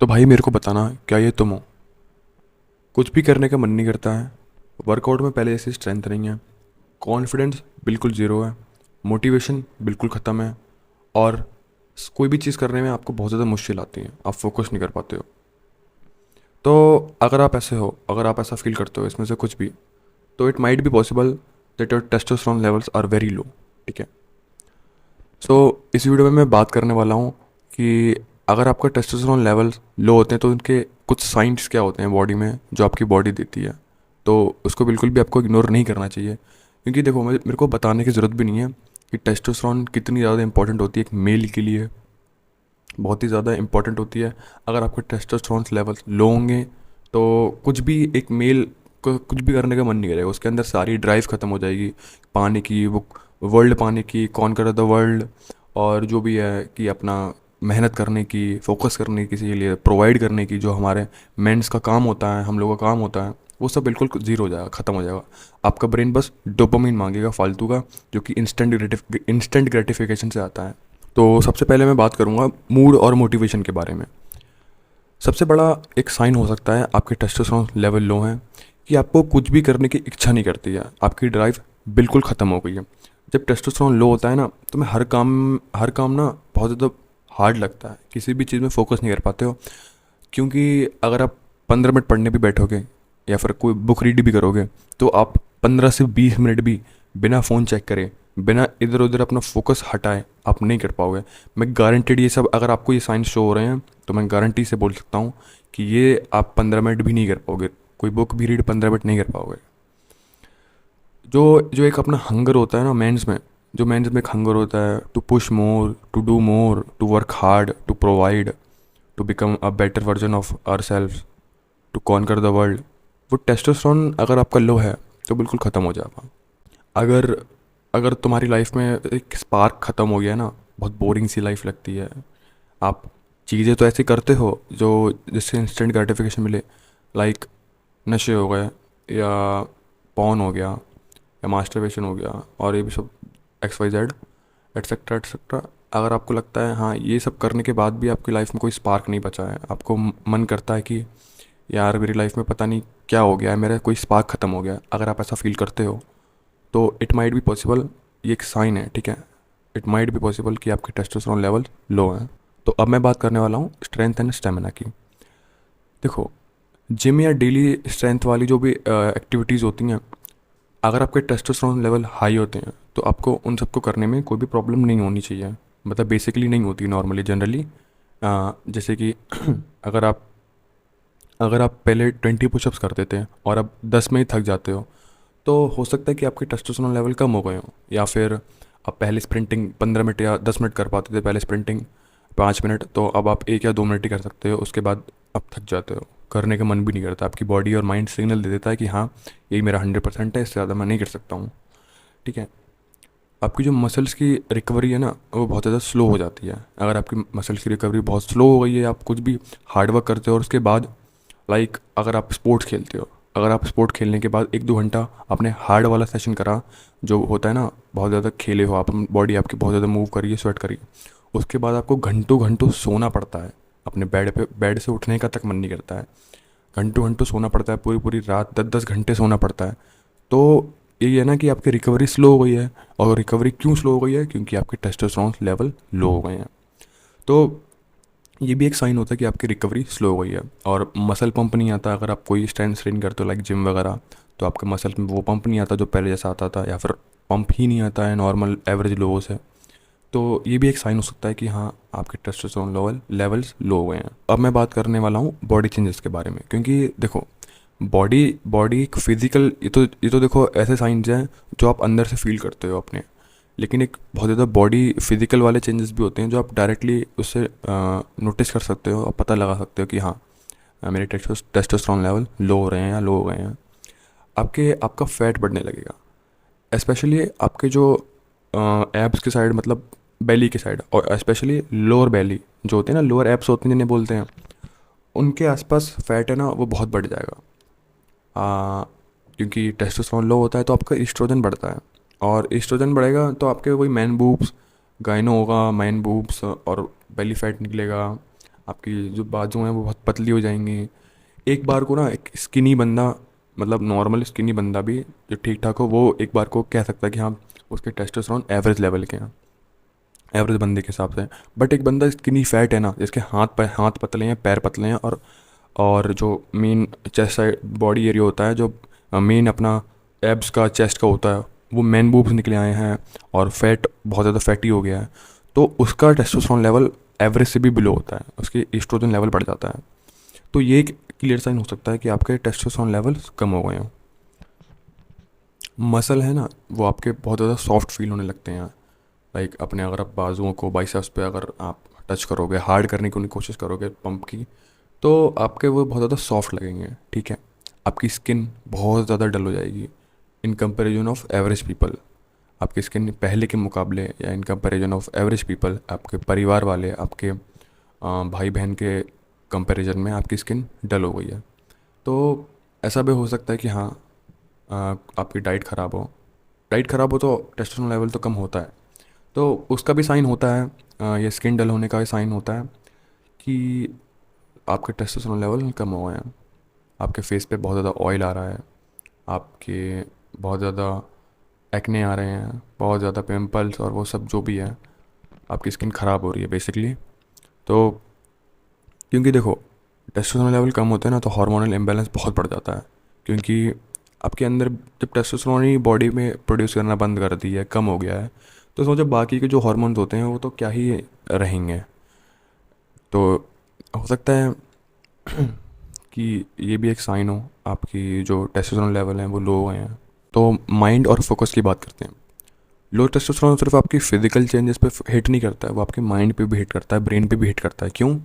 तो भाई मेरे को बताना, क्या ये तुम हो? कुछ भी करने का मन नहीं करता है, वर्कआउट में पहले जैसी स्ट्रेंथ नहीं है, कॉन्फिडेंस बिल्कुल ज़ीरो है, मोटिवेशन बिल्कुल ख़त्म है, और कोई भी चीज़ करने में आपको बहुत ज़्यादा मुश्किल आती है, आप फोकस नहीं कर पाते हो। तो अगर आप ऐसे हो, अगर आप ऐसा फील करते हो इसमें से कुछ भी, तो it might be possible that your testosterone levels are very low. ठीक है। सो इस वीडियो में मैं बात करने वाला हूँ कि अगर आपका टेस्टोस्टेरोन लेवल्स लो होते हैं तो उनके कुछ साइंस क्या होते हैं बॉडी में जो आपकी बॉडी देती है। तो उसको बिल्कुल भी आपको इग्नोर नहीं करना चाहिए, क्योंकि देखो मेरे को बताने की ज़रूरत भी नहीं है कि टेस्टोस्टेरोन कितनी ज़्यादा इंपॉर्टेंट होती है एक मेल के लिए। बहुत ही ज़्यादा इंपॉर्टेंट होती है। अगर आपके टेस्टोस्टेरोन लेवल्स लो होंगे तो कुछ भी एक मेल को कुछ भी करने का मन नहीं करेगा, उसके अंदर सारी ड्राइव ख़त्म हो जाएगी पाने की, वो वर्ल्ड पाने की, कौन कर द वर्ल्ड, और जो भी है कि अपना मेहनत करने की, फोकस करने की, किसी के लिए प्रोवाइड करने की, जो हमारे मेंस का काम होता है, हम लोगों का काम होता है, वो सब बिल्कुल ज़ीरो हो जाएगा, ख़त्म हो जाएगा। आपका ब्रेन बस डोपामिन मांगेगा फालतू का, जो कि इंस्टेंट ग्रेटिफिकेशन से आता है। तो सबसे पहले मैं बात करूँगा मूड और मोटिवेशन के बारे में। सबसे बड़ा एक साइन हो सकता है आपके टेस्टोस्टेरोन लेवल लो हैं कि आपको कुछ भी करने की इच्छा नहीं करती है, आपकी ड्राइव बिल्कुल ख़त्म हो गई है। जब टेस्टोस्टेरोन लो होता है ना, तो मैं हर काम ना बहुत ज़्यादा हार्ड लगता है, किसी भी चीज़ में फोकस नहीं कर पाते हो। क्योंकि अगर आप 15 मिनट पढ़ने भी बैठोगे या फिर कोई बुक रीड भी करोगे, तो आप 15 से 20 मिनट भी बिना फ़ोन चेक करे, बिना इधर उधर अपना फोकस हटाए आप नहीं कर पाओगे। मैं गारंटेड, ये सब अगर आपको ये साइंस शो हो रहे हैं तो मैं गारंटी से बोल सकता हूँ कि ये आप 15 मिनट भी नहीं कर पाओगे, कोई बुक भी रीड 15 मिनट नहीं कर पाओगे। जो जो एक अपना हंगर होता है ना मेंस में, जो मेंस में एक हंगर होता है to push more, to do more, to work hard, to provide, to become a better version of our self, to conquer the world, वो टेस्टोस्टेरोन अगर आपका लो है तो बिल्कुल ख़त्म हो जाएगा। अगर अगर तुम्हारी लाइफ में एक स्पार्क ख़त्म हो गया ना, बहुत बोरिंग सी लाइफ लगती है। आप चीज़ें तो ऐसी करते हो जो जिससे इंस्टेंट ग्रेटिफिकेशन मिले, लाइक नशे हो गए, या पॉन हो गया, या मास्टरबेशन हो गया, और ये भी सब XYZ एट्सेट्रा एट्सेट्रा। अगर आपको लगता है हाँ ये सब करने के बाद भी आपकी लाइफ में कोई स्पार्क नहीं बचा है, आपको मन करता है कि यार मेरी लाइफ में पता नहीं क्या हो गया है, मेरा कोई स्पार्क ख़त्म हो गया है, अगर आप ऐसा फील करते हो तो इट माइट बी पॉसिबल, ये एक साइन है। ठीक है। इट माइट बी पॉसिबल कि आपके टेस्टोस्टेरोन लेवल लो हैं। तो अब मैं बात करने वाला हूँ स्ट्रेंथ एंड स्टेमिना की। देखो, जिम या डेली स्ट्रेंथ वाली जो भी एक्टिविटीज़ होती हैं, अगर आपके टेस्टोस्टेरोन लेवल हाई होते हैं तो आपको उन सबको करने में कोई भी प्रॉब्लम नहीं होनी चाहिए। मतलब बेसिकली नहीं होती नॉर्मली, जनरली। जैसे कि अगर आप अगर आप पहले 20 पुशअप्स करते थे और अब 10 में ही थक जाते हो, तो हो सकता है कि आपके टेस्टोस्टेरोन लेवल कम हो गए हो। या फिर आप पहले स्प्रिंटिंग 15 मिनट या 10 मिनट कर पाते थे, पहले स्प्रिंटिंग 5 मिनट, तो अब आप 1 या 2 मिनट ही कर सकते हो, उसके बाद आप थक जाते हो, करने का मन भी नहीं करता, आपकी बॉडी और माइंड सिग्नल दे देता है कि हाँ यही मेरा 100% है, इससे ज़्यादा मैं नहीं कर सकता हूँ। ठीक है। आपकी जो मसल्स की रिकवरी है ना, वो बहुत ज़्यादा स्लो हो जाती है। अगर आपकी मसल्स की रिकवरी बहुत स्लो हो गई है, आप कुछ भी हार्ड वर्क करते हो और उसके बाद, लाइक अगर आप स्पोर्ट्स खेलते हो, अगर आप स्पोर्ट खेलने के बाद 1-2 घंटा आपने हार्ड वाला सेशन करा, जो होता है ना, बहुत ज़्यादा खेले हो आप, बॉडी आपकी बहुत ज़्यादा मूव करी है, स्वेट करी है, उसके बाद आपको घंटों घंटों सोना पड़ता है अपने बेड पे, बेड से उठने का तक मन नहीं करता है, घंटों घंटों सोना पड़ता है, पूरी पूरी रात 10-10 घंटे सोना पड़ता है। तो यही है ना कि आपकी रिकवरी स्लो हो गई है। और रिकवरी क्यों स्लो हो गई है? क्योंकि आपके टेस्टोस्टेरोन लेवल लो हो गए हैं। तो ये भी एक साइन होता है कि आपकी रिकवरी स्लो हो गई है। और मसल पंप नहीं आता, अगर आप कोई स्ट्रेंथ ट्रेन करते हो लाइक जिम वगैरह, तो आपके मसल में वो पंप नहीं आता जो पहले जैसा आता था, या फिर पंप ही नहीं आता है नॉर्मल एवरेज लोगों से। तो ये भी एक साइन हो सकता है कि हाँ आपके टेस्टोस्टेरोन लेवल्स लो हो गए हैं। अब मैं बात करने वाला हूँ बॉडी चेंजेस के बारे में, क्योंकि देखो, बॉडी बॉडी एक फिजिकल, ये तो देखो ऐसे साइंस हैं जो आप अंदर से फील करते हो अपने, लेकिन एक बहुत ज़्यादा बॉडी फिजिकल वाले चेंजेस भी होते हैं जो आप डायरेक्टली उससे नोटिस कर सकते हो और पता लगा सकते हो कि हाँ मेरे टेस्टोस्टेरोन लेवल लो हो रहे हैं या लो हो गए हैं। आपका फैट बढ़ने लगेगा, स्पेशली आपके जो एब्स के साइड, मतलब बेली के साइड, और स्पेशली लोअर बेली जो होते हैं ना, लोअर एब्स होते हैं जिन्हें बोलते हैं, उनके आसपास फैट है ना वो बहुत बढ़ जाएगा। आ, क्योंकि टेस्टोस्टेरोन लो होता है तो आपका ईस्ट्रोजन बढ़ता है, और ईस्ट्रोजन बढ़ेगा तो आपके वही मैन बूब्स, गाइनो होगा, मैन बूब्स, और बेली फैट निकलेगा, आपकी जो बाजू हैं वो बहुत पतली हो जाएंगी। एक बार को ना एक स्किनी बंदा, मतलब नॉर्मल स्किनी बंदा भी जो ठीक ठाक हो, वो एक बार को कह सकता है कि हाँ उसके टेस्टोस्टेरोन एवरेज लेवल के हैं, एवरेज बंदे के हिसाब से। बट एक बंदा स्किनी फैट है ना, जिसके हाथ पतले हैं, पैर पतले हैं, और जो main chest side body area होता है, जो मेन अपना एब्स का चेस्ट का होता है, वो मैन बूब्स निकले आए हैं और फैट बहुत ज़्यादा फैटी हो गया है, तो उसका टेस्टोस्टेरोन लेवल एवरेज से भी बिलो होता है, उसके एस्ट्रोजन लेवल बढ़ जाता है। तो ये एक क्लियर साइन हो सकता है कि आपके टेस्टोस्टेरोन लेवल्स कम हो गए हैं। मसल है ना, वो आपके बहुत ज़्यादा सॉफ्ट फील होने लगते हैं। लाइक अपने अगर आप बाजुओं को बाइसेप्स पे अगर आप टच करोगे, हार्ड करने की उनकी कोशिश करोगे पंप की, तो आपके वो बहुत ज़्यादा सॉफ्ट लगेंगे, ठीक है। आपकी स्किन बहुत ज़्यादा डल हो जाएगी in comparison of average people. आपकी स्किन पहले के मुकाबले या in comparison of average people, आपके परिवार वाले, आपके भाई बहन के कंपैरिजन में आपकी स्किन डल हो गई है। तो ऐसा भी हो सकता है कि हाँ, आपकी डाइट ख़राब हो। डाइट ख़राब हो तो टेस्टोस्टेरोन लेवल तो कम होता है, तो उसका भी साइन होता है। ये स्किन डल होने का भी साइन होता है कि आपके टेस्टोस्टेरोन लेवल कम हो गए हैं। आपके फेस पे बहुत ज़्यादा ऑयल आ रहा है, आपके बहुत ज़्यादा एक्ने आ रहे हैं, बहुत ज़्यादा पिंपल्स और वो सब जो भी है, आपकी स्किन ख़राब हो रही है बेसिकली। तो क्योंकि देखो, टेस्टोस्टेरोन लेवल कम होते हैं ना, तो हार्मोनल इम्बैलेंस बहुत बढ़ जाता है। क्योंकि आपके अंदर जब टेस्टोस्टेरोन ही बॉडी में प्रोड्यूस करना बंद कर दिया है, कम हो गया है, तो सोचो बाकी के जो हार्मोन्स होते हैं वो तो क्या ही रहेंगे। तो हो सकता है कि ये भी एक साइन हो आपकी जो टेस्टोस्टेरोन लेवल हैं वो लो हो गए हैं। तो माइंड और फोकस की बात करते हैं। लो टेस्टोस्टेरोन सिर्फ आपकी फिजिकल चेंजेस पे हिट नहीं करता है, वो आपके माइंड पे भी हिट करता है, ब्रेन पे भी हिट करता है। क्यों?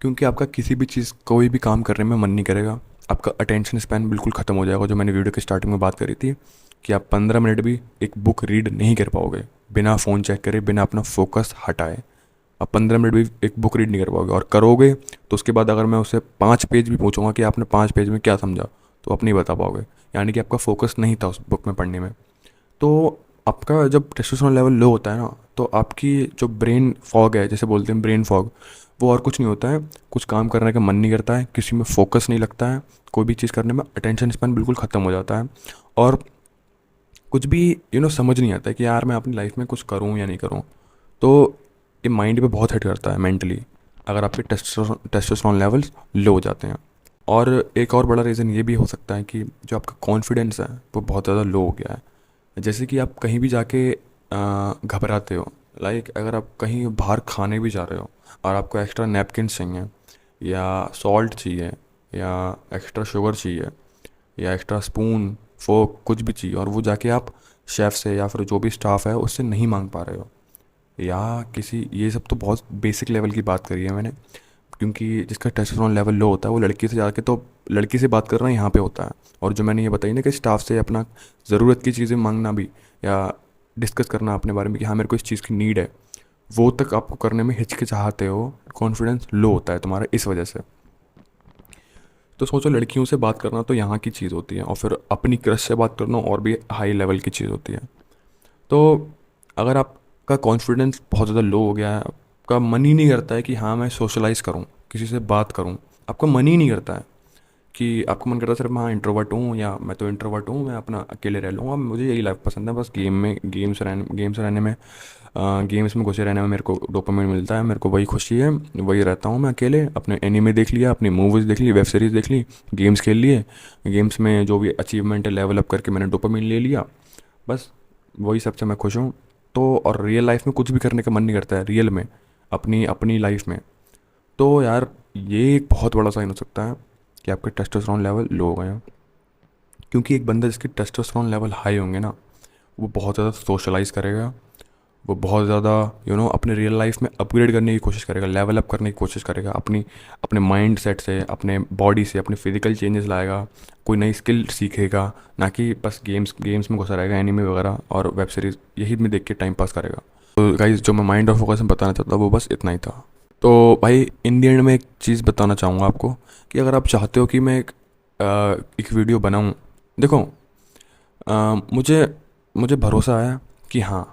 क्योंकि आपका किसी भी चीज़, कोई भी काम करने में मन नहीं करेगा, आपका अटेंशन स्पैन बिल्कुल ख़त्म हो जाएगा। जो मैंने वीडियो के स्टार्टिंग में बात करी थी कि आप 15 मिनट भी एक बुक रीड नहीं कर पाओगे बिना फ़ोन चेक करे, बिना अपना फोकस हटाए। आप 15 मिनट भी एक बुक रीड नहीं कर पाओगे, और करोगे तो उसके बाद अगर मैं उससे 5 पेज भी पूछूंगा कि आपने 5 पेज में क्या समझा, तो आप नहीं बता पाओगे, यानी कि आपका फोकस नहीं था उस बुक में पढ़ने में। तो आपका जब टेस्टोस्टेरोन लेवल लो होता है ना, तो आपकी जो ब्रेन फॉग है, जैसे बोलते हैं ब्रेन फॉग, वो और कुछ नहीं होता है। कुछ काम करने का मन नहीं करता है, किसी में फोकस नहीं लगता है, कोई भी चीज़ करने में अटेंशन स्पैन बिल्कुल ख़त्म हो जाता है, और कुछ भी समझ नहीं आता है कि यार मैं अपनी लाइफ में कुछ करूँ या नहीं करूँ। तो ये माइंड पे बहुत हिट करता है मेंटली, अगर आपके टेस्टोस्टेरोन लेवल्स लो हो जाते हैं। और एक और बड़ा रीज़न ये भी हो सकता है कि जो आपका कॉन्फिडेंस है वो बहुत ज़्यादा लो हो गया है। जैसे कि आप कहीं भी जाके घबराते हो। लाइक अगर आप कहीं बाहर खाने भी जा रहे हो और आपको एक्स्ट्रा नैपकिन्स चाहिए, या सॉल्ट चाहिए, या एक्स्ट्रा शुगर चाहिए, या एक्स्ट्रा स्पून फोक कुछ भी चाहिए, और वो जाके आप शेफ़ से या फिर जो भी स्टाफ है उससे नहीं मांग पा रहे हो, या किसी, ये सब तो बहुत बेसिक लेवल की बात करी है मैंने। क्योंकि जिसका टेस्टोस्टेरोन लेवल लो होता है वो लड़की से जाके, तो लड़की से बात करना यहाँ पे होता है। और जो मैंने ये बताई ना कि स्टाफ से अपना ज़रूरत की चीज़ें मांगना भी, या डिस्कस करना अपने बारे में कि हाँ मेरे को इस चीज़ की नीड है, वो तक आपको करने में हिचकिचाहते हो, कॉन्फिडेंस लो होता है तुम्हारा इस वजह से। तो सोचो, लड़कियों से बात करना तो यहाँ की चीज़ होती है, और फिर अपनी क्रश से बात करना और भी हाई लेवल की चीज़ होती है। तो अगर आपका कॉन्फिडेंस बहुत ज़्यादा लो हो गया है, आपका मन ही नहीं करता है कि हाँ मैं सोशलाइज़ करूँ, किसी से बात करूँ, आपका मन ही नहीं करता है, कि आपको मन करता है सिर्फ मैं हाँ इंट्रोवर्ट हूँ, या मैं तो इंट्रोवर्ट हूँ, मैं अपना अकेले रह लूँगा, मुझे यही लाइफ पसंद है, बस गेम्स में घुसे रहने में मेरे को डोपामिन मिलता है, मेरे को वही खुशी है, वही रहता हूँ मैं अकेले, अपने एनीमे देख लिया, अपनी मूवीज़ देख ली, वेब सीरीज़ देख ली, गेम्स खेल लिए, गेम्स में जो भी अचीवमेंट है लेवल अप करके मैंने डोपामिन ले लिया, बस वही सबसे मैं खुश हूँ। तो और रियल लाइफ में कुछ भी करने का मन नहीं करता है, रियल में, अपनी अपनी लाइफ में। तो यार ये एक बहुत बड़ा साइन हो सकता है कि आपके टेस्टोस्टेरोन लेवल लो हो गए हैं। क्योंकि एक बंदा जिसके टेस्टोस्टेरोन लेवल हाई होंगे ना, वो बहुत ज़्यादा सोशलाइज करेगा, वो बहुत ज़्यादा अपने रियल लाइफ में अपग्रेड करने की कोशिश करेगा, लेवल अप करने की कोशिश करेगा, अपने माइंड सेट से, अपने बॉडी से, अपने फिजिकल चेंजेस लाएगा, कोई नई स्किल सीखेगा, ना कि बस गेम्स में घुसा रहेगा, एनीमे वगैरह और वेब सीरीज़ यही में देख के टाइम पास करेगा। तो गाइस, जो मैं माइंड और फोकस में बताना चाहता वो बस इतना ही था। तो भाई इन द एंड में एक चीज़ बताना चाहूँगा आपको, कि अगर आप चाहते हो कि मैं एक वीडियो बनाऊँ, देखो, मुझे मुझे भरोसा है कि हाँ,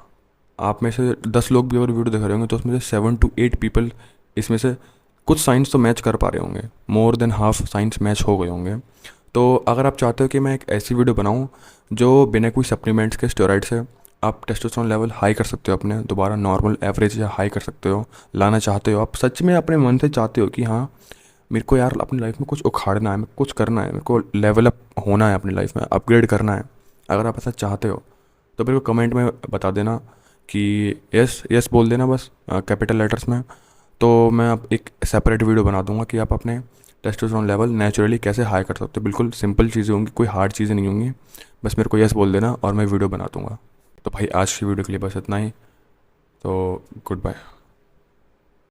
आप में से 10 लोग भी अगर वीडियो देख रहे होंगे तो उसमें से 7 to 8 पीपल इसमें से कुछ साइंस तो मैच कर पा रहे होंगे, more than half science match हो गए होंगे। तो अगर आप चाहते हो कि मैं एक ऐसी वीडियो बनाऊं जो बिना कोई सप्लीमेंट्स के, स्टेरॉइड से आप टेस्टोस्टेरोन लेवल हाई कर सकते हो, अपने दोबारा नॉर्मल एवरेज या हाई कर सकते हो, लाना चाहते हो, आप सच में अपने मन से चाहते हो कि हाँ मेरे को यार अपनी लाइफ में कुछ उखाड़ना है, मेरे को कुछ करना है, मेरे को लेवल अप होना है, अपनी लाइफ में अपग्रेड करना है, अगर आप ऐसा चाहते हो तो मेरे को कमेंट में बता देना कि यस यस बोल देना बस कैपिटल लेटर्स में। तो मैं अब एक सेपरेट वीडियो बना दूंगा कि आप अपने टेस्टोस्टेरोन लेवल नेचुरली कैसे हाई कर सकते हो। बिल्कुल सिंपल चीज़ें होंगी, कोई हार्ड चीज़ें नहीं होंगी, बस मेरे को यस बोल देना और मैं वीडियो बना दूंगा। तो भाई आज की वीडियो के लिए बस इतना ही। तो गुड बाय।